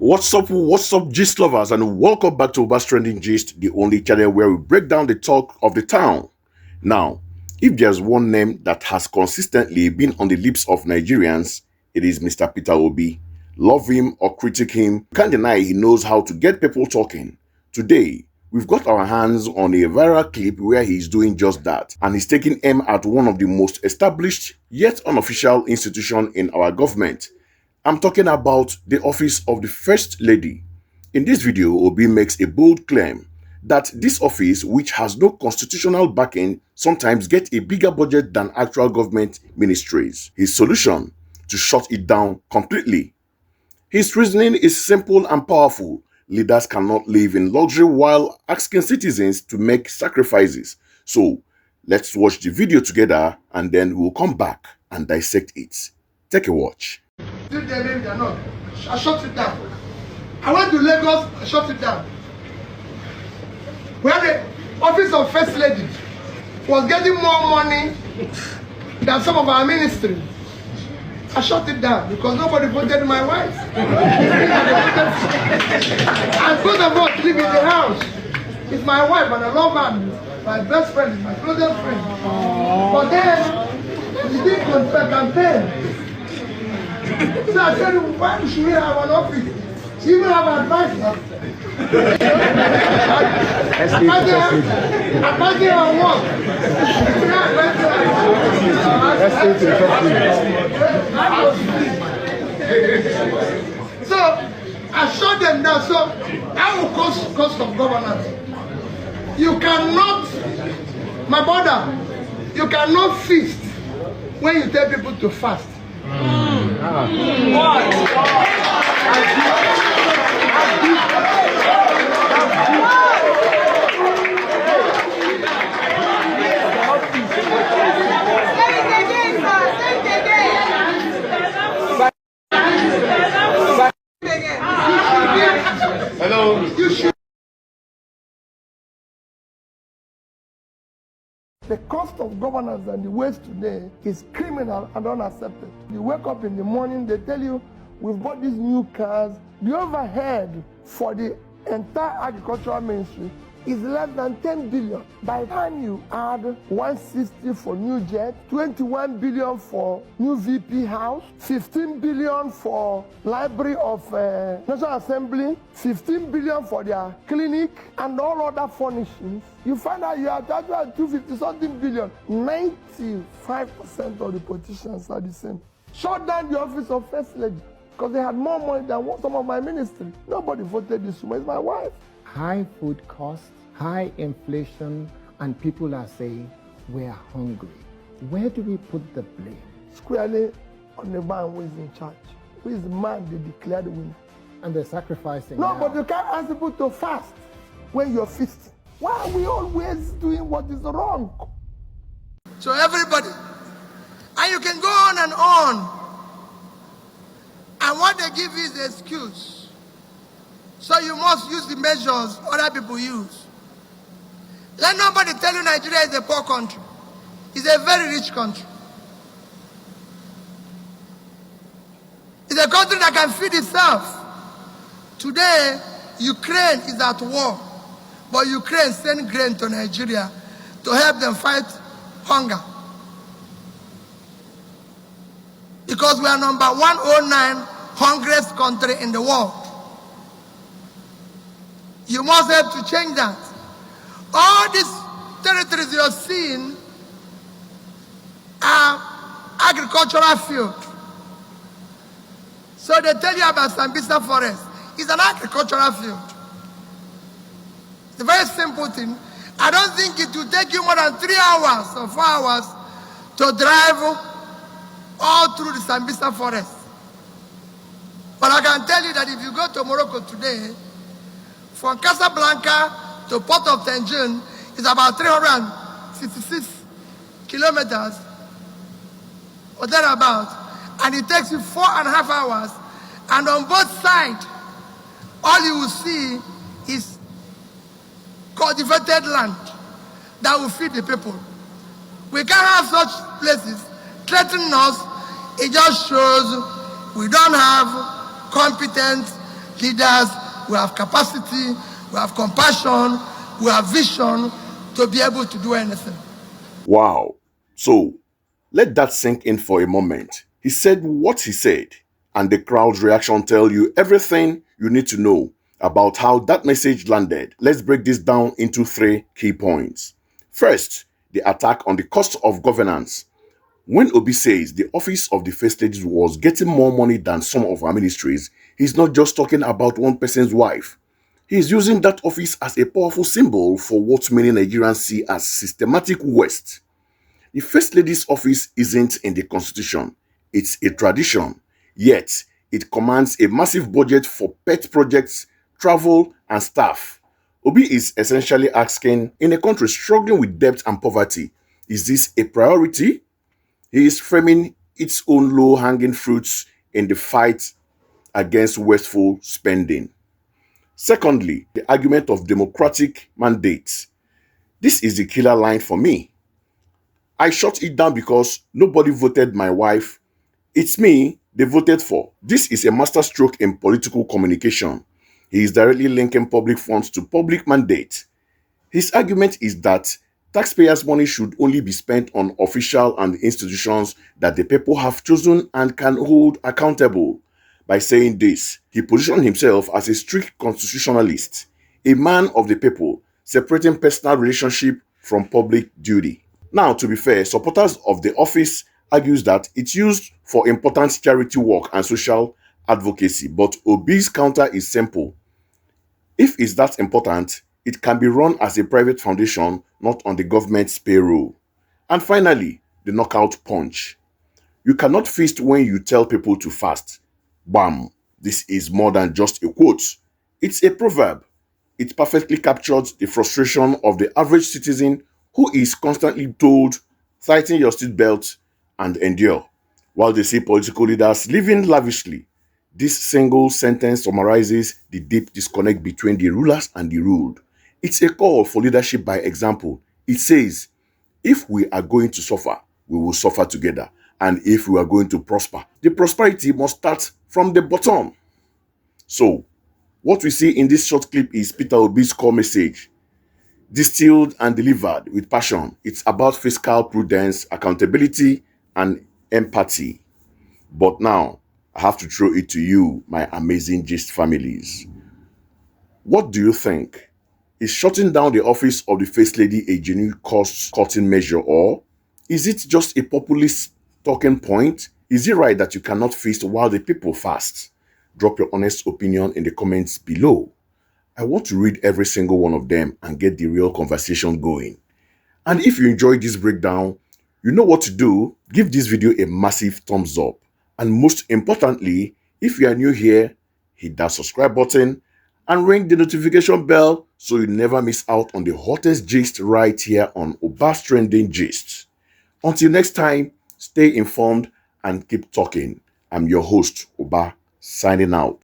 What's up, gist lovers, and welcome back to Ubas Trending Gist, the only channel where we break down the talk of the town. Now, if there's one name that has consistently been on the lips of Nigerians, it is Mr. Peter Obi. Love him or critique him, you can't deny he knows how to get people talking. Today, we've got our hands on a viral clip where he's doing just that, and he's taking aim at one of the most established yet unofficial institutions in our government. I'm talking about the office of the First Lady. In this video, Obi makes a bold claim that this office, which has no constitutional backing, sometimes gets a bigger budget than actual government ministries. His solution: to shut it down completely. His reasoning is simple and powerful. Leaders cannot live in luxury while asking citizens to make sacrifices. So, let's watch the video together and then we'll come back and dissect it. Take a watch. I shut it down. I went to Lagos, I shut it down. Where the office of First Lady was getting more money than some of our ministries. I shut it down because nobody voted my wife. And both of us live in the house. It's my wife and I love her. My best friend, my closest friend. But then, we didn't campaign. So I said, why should we have an office? She even have an advisor. Advisor on what? So I shut them down. So how will cost of governance? You cannot, my brother, you cannot feast when you tell people to fast. Hello. You should. The cost of governance and the waste today is criminal and unacceptable. You wake up in the morning, they tell you, we've bought these new cars. The overhead for the entire agricultural ministry is less than 10 billion. By the time you add 160 for new jet, 21 billion for new VP house, 15 billion for Library of National Assembly, 15 billion for their clinic, and all other furnishings, you find out you are charged at 250 something billion. 95% of the politicians are the same. Shut down the office of First Lady because they had more money than some of my ministry. Nobody voted this woman. It's my wife. High food costs, high inflation, and people are saying we are hungry. Where do we put the blame? Squarely on the man who is in charge. Who is the man they declared the winner? And they're sacrificing. No, now. but you can't ask people to fast when you're feasting. Why are we always doing what is wrong? So everybody, and you can go on and on. And what they give is the excuse. So you must use the measures other people use. Let nobody tell you Nigeria is a poor country. It's a very rich country. It's a country that can feed itself. Today, Ukraine is at war. But Ukraine sent grain to Nigeria to help them fight hunger. Because we are number 109 hungriest country in the world. You must help to change that. All these territories you're seeing are agricultural fields. So they tell you about Sambisa Forest. It's an agricultural field. It's a very simple thing. I don't think it will take you more than 3 hours or 4 hours to drive all through the Sambisa Forest. But I can tell you that if you go to Morocco today, from Casablanca to Port of Tangier is about 366 kilometers or thereabouts, and it takes you 4.5 hours. And on both sides, all you will see is cultivated land that will feed the people. We can't have such places threatening us. It just shows we don't have competent leaders who have capacity, who have compassion, who have vision to be able to do anything. Wow. So, let that sink in for a moment. He said what he said, and the crowd's reaction tell you everything you need to know about how that message landed. Let's break this down into 3 key points. First, the attack on the cost of governance. When Obi says the office of the First Lady was getting more money than some of our ministries, he's not just talking about one person's wife. He's using that office as a powerful symbol for what many Nigerians see as systematic waste. The First Lady's office isn't in the constitution, it's a tradition. Yet, it commands a massive budget for pet projects, travel, and staff. Obi is essentially asking, in a country struggling with debt and poverty, is this a priority? He is framing its own low-hanging fruits in the fight against wasteful spending. Secondly, the argument of democratic mandates. This is the killer line for me. I shut it down because nobody voted my wife. It's me they voted for. This is a masterstroke in political communication. He is directly linking public funds to public mandate. His argument is that taxpayers' money should only be spent on officials and institutions that the people have chosen and can hold accountable. By saying this, he positioned himself as a strict constitutionalist, a man of the people, separating personal relationship from public duty. Now, to be fair, supporters of the office argues that it's used for important charity work and social advocacy, but Obi's counter is simple. If it's that important, it can be run as a private foundation, not on the government's payroll. And finally, the knockout punch. You cannot feast when you tell people to fast. Bam! This is more than just a quote. It's a proverb. It perfectly captures the frustration of the average citizen who is constantly told, tighten your seatbelt and endure, while they see political leaders living lavishly. This single sentence summarizes the deep disconnect between the rulers and the ruled. It's a call for leadership by example. It says, if we are going to suffer, we will suffer together. And if we are going to prosper, the prosperity must start from the bottom. So, what we see in this short clip is Peter Obi's core message, distilled and delivered with passion. It's about fiscal prudence, accountability, and empathy. But now, I have to throw it to you, my amazing Gist families. What do you think? Is shutting down the office of the First Lady a genuine cost-cutting measure, or is it just a populist talking point? Is it right that you cannot feast while the people fast? Drop your honest opinion in the comments below. I want to read every single one of them and get the real conversation going. And if you enjoyed this breakdown, you know what to do. Give this video a massive thumbs up. And most importantly, if you are new here, hit that subscribe button and ring the notification bell so you never miss out on the hottest gist right here on Oba's Trending Gist. Until next time, stay informed and keep talking. I'm your host, Oba, signing out.